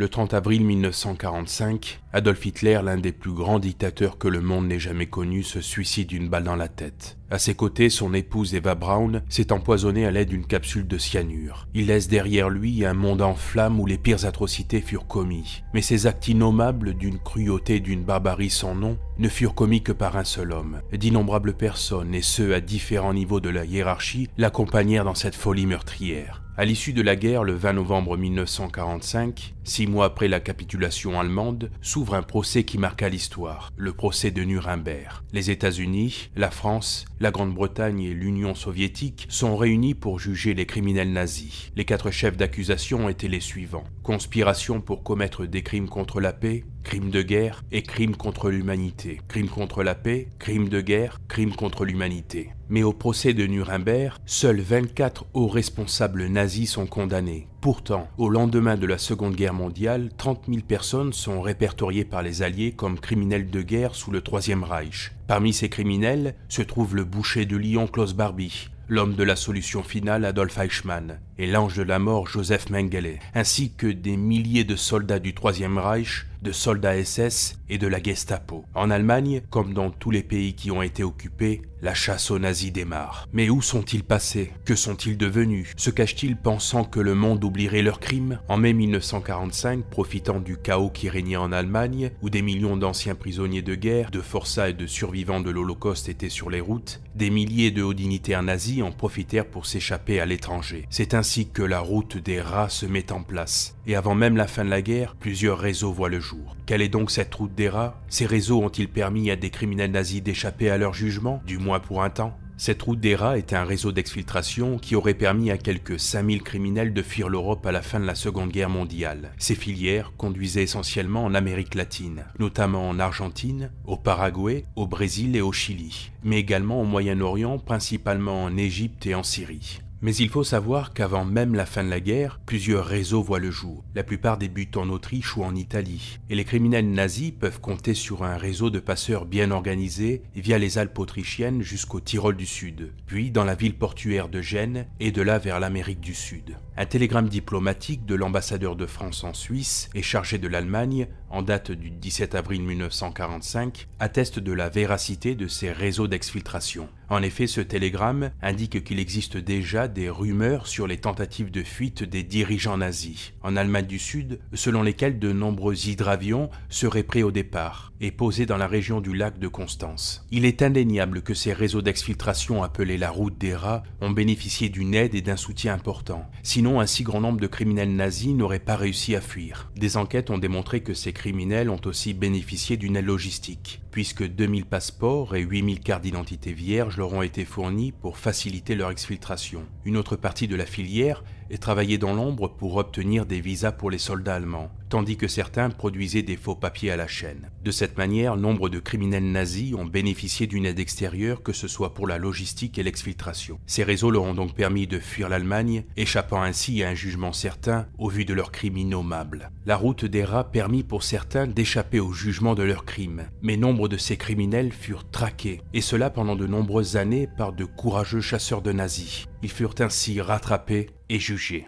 Le 30 avril 1945, Adolf Hitler, l'un des plus grands dictateurs que le monde n'ait jamais connu, se suicide d'une balle dans la tête. À ses côtés, son épouse Eva Braun s'est empoisonnée à l'aide d'une capsule de cyanure. Il laisse derrière lui un monde en flammes où les pires atrocités furent commis. Mais ces actes innommables, d'une cruauté et d'une barbarie sans nom, ne furent commis que par un seul homme. D'innombrables personnes, et ce à différents niveaux de la hiérarchie, l'accompagnèrent dans cette folie meurtrière. À l'issue de la guerre, le 20 novembre 1945, 6 mois après la capitulation allemande, s'ouvre un procès qui marqua l'histoire, le procès de Nuremberg. Les États-Unis, la France, la Grande-Bretagne et l'Union soviétique sont réunis pour juger les criminels nazis. Les 4 chefs d'accusation étaient les suivants: conspiration pour commettre des crimes contre la paix, crimes de guerre et crimes contre l'humanité. Crimes contre la paix, crimes de guerre, crimes contre l'humanité. Mais au procès de Nuremberg, seuls 24 hauts responsables nazis sont condamnés. Pourtant, au lendemain de la Seconde Guerre mondiale, 30 000 personnes sont répertoriées par les Alliés comme criminels de guerre sous le Troisième Reich. Parmi ces criminels se trouve le boucher de Lyon Klaus Barbie, l'homme de la solution finale Adolf Eichmann et l'ange de la mort Joseph Mengele, ainsi que des milliers de soldats du Troisième Reich, de soldats SS et de la Gestapo. En Allemagne, comme dans tous les pays qui ont été occupés, la chasse aux nazis démarre. Mais où sont-ils passés? Que sont-ils devenus? Se cachent-ils pensant que le monde oublierait leurs crimes? En mai 1945, profitant du chaos qui régnait en Allemagne, où des millions d'anciens prisonniers de guerre, de forçats et de survivants de l'Holocauste étaient sur les routes, des milliers de hauts dignitaires nazis en profitèrent pour s'échapper à l'étranger. C'est ainsi que la route des rats se met en place. Et avant même la fin de la guerre, plusieurs réseaux voient le jour. Quelle est donc cette route des rats? Ces réseaux ont-ils permis à des criminels nazis d'échapper à leur jugement, du moins pour un temps? Cette route des rats est un réseau d'exfiltration qui aurait permis à quelques 5000 criminels de fuir l'Europe à la fin de la Seconde Guerre mondiale. Ces filières conduisaient essentiellement en Amérique latine, notamment en Argentine, au Paraguay, au Brésil et au Chili, mais également au Moyen-Orient, principalement en Égypte et en Syrie. Mais il faut savoir qu'avant même la fin de la guerre, plusieurs réseaux voient le jour. La plupart débutent en Autriche ou en Italie. Et les criminels nazis peuvent compter sur un réseau de passeurs bien organisé via les Alpes autrichiennes jusqu'au Tyrol du Sud, puis dans la ville portuaire de Gênes et de là vers l'Amérique du Sud. Un télégramme diplomatique de l'ambassadeur de France en Suisse et chargé de l'Allemagne, en date du 17 avril 1945, atteste de la véracité de ces réseaux d'exfiltration. En effet, ce télégramme indique qu'il existe déjà des rumeurs sur les tentatives de fuite des dirigeants nazis en Allemagne du Sud, selon lesquelles de nombreux hydravions seraient prêts au départ et posés dans la région du lac de Constance. Il est indéniable que ces réseaux d'exfiltration appelés la route des rats ont bénéficié d'une aide et d'un soutien important. Sinon, un si grand nombre de criminels nazis n'auraient pas réussi à fuir. Des enquêtes ont démontré que ces criminels ont aussi bénéficié d'une aide logistique, puisque 2000 passeports et 8000 cartes d'identité vierges leur ont été fournis pour faciliter leur exfiltration. Une autre partie de la filière est travaillée dans l'ombre pour obtenir des visas pour les soldats allemands, tandis que certains produisaient des faux papiers à la chaîne. De cette manière, nombre de criminels nazis ont bénéficié d'une aide extérieure, que ce soit pour la logistique et l'exfiltration. Ces réseaux leur ont donc permis de fuir l'Allemagne, échappant ainsi à un jugement certain au vu de leurs crimes innommables. La route des rats permit pour certains d'échapper au jugement de leurs crimes, mais nombre de ces criminels furent traqués, et cela pendant de nombreuses années par de courageux chasseurs de nazis. Ils furent ainsi rattrapés et jugés.